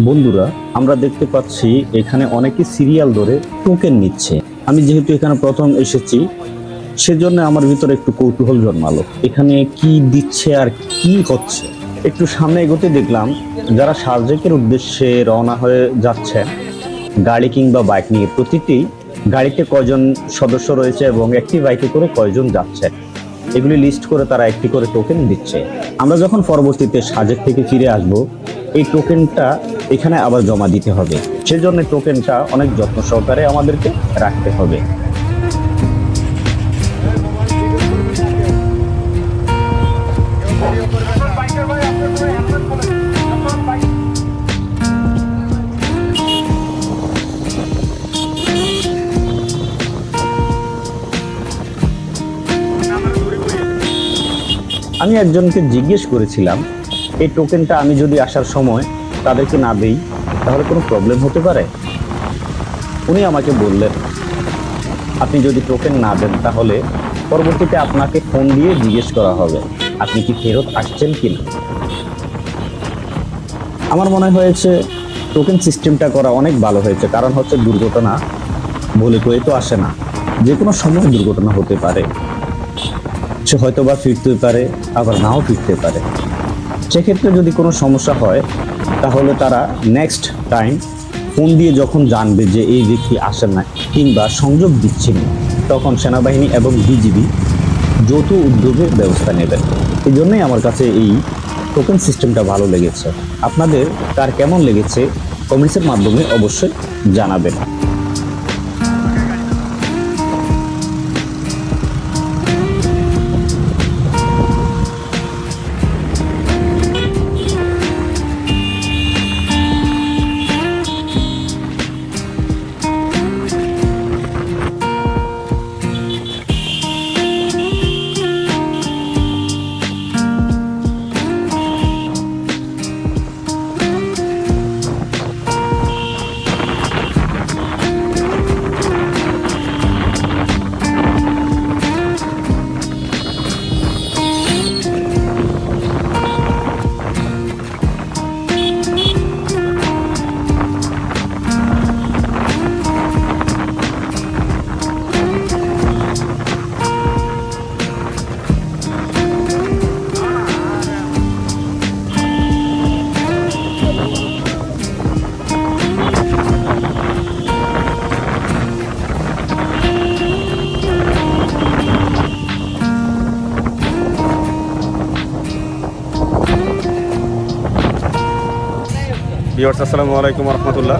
বন্ধুরা, আমরা দেখতে পাচ্ছি এখানে অনেকে সিরিয়াল ধরে টোকেন নিচ্ছে। আমি যেহেতু এখানে প্রথম এসেছি, সেজন্য আমার ভিতরে একটু কৌতূহল জন্মালো এখানে কি দিচ্ছে আর কি হচ্ছে। একটু সামনে এগোতে দেখলাম যারা সাজেকের উদ্দেশ্যে রওনা হয়ে যাচ্ছে গাড়ি কিংবা বাইক নিয়ে। প্রতিটি গাড়িতে কয়জন সদস্য রয়েছে এবং একটি বাইকে করে কয়জন যাচ্ছে, এগুলি লিস্ট করে তারা একটি করে টোকেন দিচ্ছে। আমরা যখন পরবর্তীতে সাজেক থেকে ফিরে আসব, এই টোকেনটা এখানে আবার জমা দিতে হবে। সেজন্য টোকেনটা অনেক যত্ন সহকারে আমাদেরকে রাখতে হবে। আমি একজনকে জিজ্ঞেস করেছিলাম, এই টোকেনটা আমি যদি আসার সময় তাদেরকে না দেই তাহলে কোনো প্রবলেম হতে পারে? উনি আমাকে বললেন, আপনি যদি টোকেন না দেন তাহলে পরবর্তীতে আপনাকে ফোন দিয়ে জিজ্ঞেস করা হবে আপনি কি ফেরত আসছেন কিনা। আমার মনে হয়েছে টোকেন সিস্টেমটা করা অনেক ভালো হয়েছে, কারণ হচ্ছে দুর্ঘটনা বলে কয়ে তো আসে না, যে কোনো সময় দুর্ঘটনা হতে পারে। সে হয়তো বা ফিরতে পারে, আবার নাও ফিরতে পারে। সেক্ষেত্রে যদি কোনো সমস্যা হয় তাহলে তারা নেক্সট টাইম ফোন দিয়ে যখন জানবে যে এই ব্যক্তি আসেন না কিংবা সংযোগ দিচ্ছেন, তখন সেনাবাহিনী এবং বিজিবি যৌথ উদ্যোগের ব্যবস্থা নেবেন। এই জন্যই আমার কাছে এই টোকেন সিস্টেমটা ভালো লেগেছে। আপনাদের কার কেমন লেগেছে কমেন্টসের মাধ্যমে অবশ্যই জানাবেন। ভিউয়ার্স, আসসালামু আলাইকুম রহমতুল্লাহ।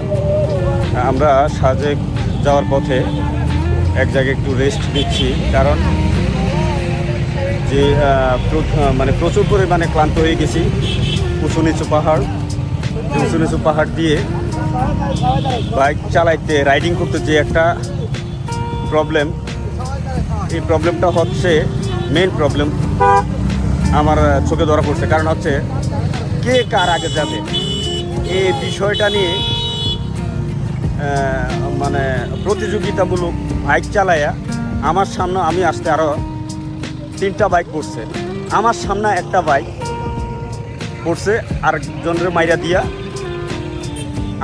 আমরা সাজেক যাওয়ার পথে এক জায়গায় একটু রেস্ট নিচ্ছি, কারণ যে প্রচুর পরিমাণে ক্লান্ত হয়ে গেছি। উঁচু নিচু পাহাড় দিয়ে বাইক চালাইতে, রাইডিং করতে যে একটা প্রবলেম, এই প্রবলেমটা হচ্ছে মেইন প্রবলেম আমার চোখে ধরা পড়ছে। কারণ হচ্ছে কে কার আগে যাবে এই বিষয়টা নিয়ে প্রতিযোগিতামূলক বাইক চালায়া আমার সামনে আমি আসতে আরও 3টা বাইক পড়ছে, আমার সামনে একটা বাইক পড়ছে আরেকজনের মাইরা দিয়া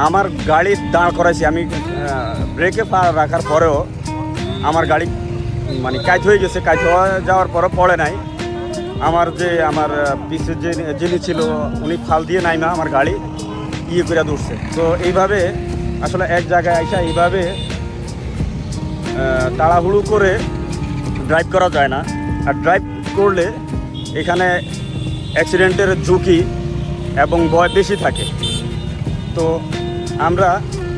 আমার গাড়ি দাঁড় করাইছি। আমি ব্রেকে পা রাখার পরেও আমার গাড়ি কাজ হয়ে গেছে, কাজ হয়ে যাওয়ার পরও পড়ে নাই। আমার পিছের যিনি ছিল উনি ফাল দিয়ে নাইমা আমার গাড়ি করে দৌড়ছে। তো এইভাবে আসলে এক জায়গায় আইসা এইভাবে তাড়াহুড়ো করে ড্রাইভ করা যায় না। আর ড্রাইভ করলে এখানে অ্যাক্সিডেন্টের ঝুঁকি এবং ভয় বেশি থাকে। তো আমরা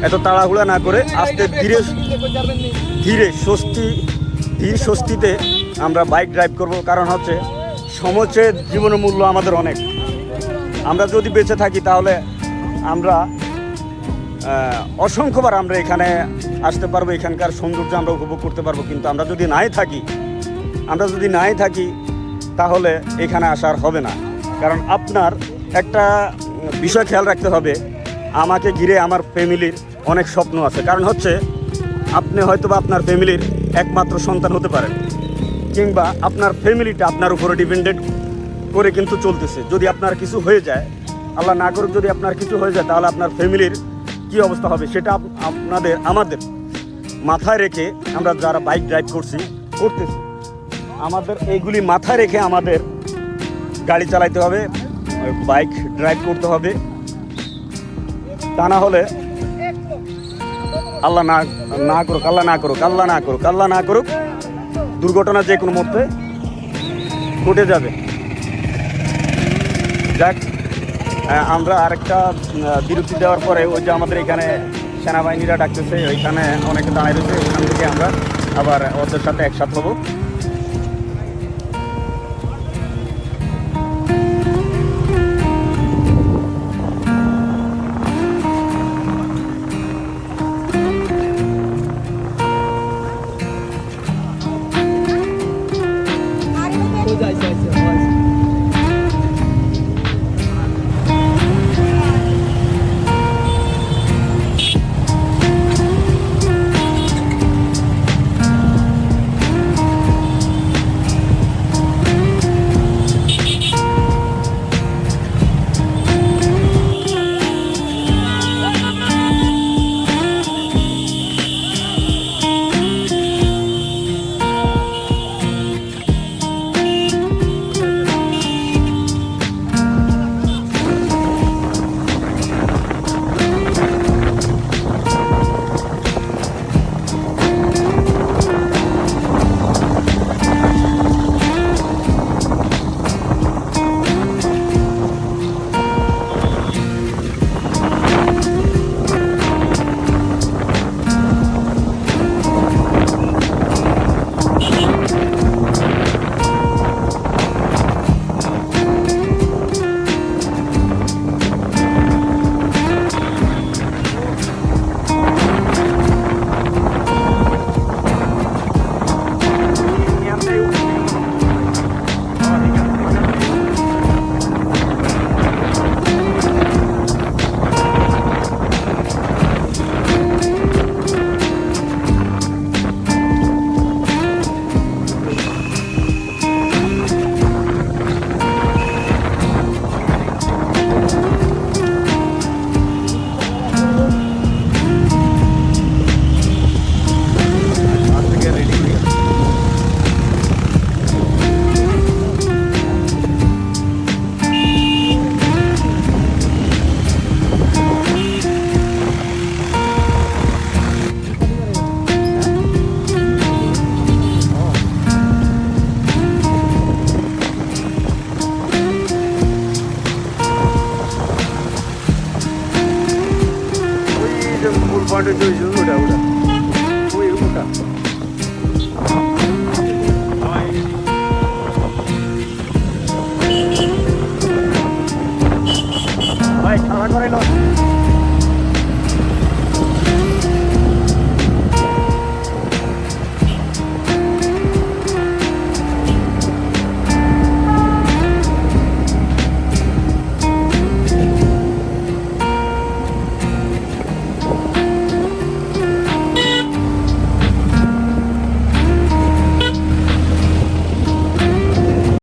এত তাড়াহুড়া না করে আস্তে ধীরে স্বস্তিতে আমরা বাইক ড্রাইভ করব। কারণ হচ্ছে সময় চেয়ে জীবনের মূল্য আমাদের অনেক। আমরা যদি বেঁচে থাকি তাহলে আমরা অসংখ্যবার আমরা এখানে আসতে পারবো, এখানকার সৌন্দর্য আমরা উপভোগ করতে পারবো। কিন্তু আমরা যদি নাই থাকি তাহলে এখানে আসার হবে না। কারণ আপনার একটা বিষয় খেয়াল রাখতে হবে, আমাকে ঘিরে আমার ফ্যামিলির অনেক স্বপ্ন আছে। কারণ হচ্ছে আপনি হয়তো বা আপনার ফ্যামিলির একমাত্র সন্তান হতে পারেন, কিংবা আপনার ফ্যামিলিটা আপনার উপরে ডিপেন্ডেন্ট করে কিন্তু চলতেছে। যদি আপনার কিছু হয়ে যায় আল্লাহ না করুক যদি আপনার কিছু হয়ে যায় তাহলে আপনার ফ্যামিলির কি অবস্থা হবে সেটা আমাদের মাথায় রেখে আমরা যারা বাইক ড্রাইভ করতেছি আমাদের এইগুলি মাথায় রেখে আমাদের গাড়ি চালাইতে হবে, বাইক ড্রাইভ করতে হবে। তা না হলে আল্লাহ না করুক দুর্ঘটনা যে কোনো মুহূর্তে ঘটে যাবে। যাক, আমরা আরেকটা বিরতি দেওয়ার পরে ওই যে আমাদের এখানে সেনাবাহিনীরা ডাকতেছে, ওইখানে অনেকে দাঁড়ায় রয়েছে, ওইখান থেকে আমরা আবার ওদের সাথে একসাথে হবো। পয়েন্টে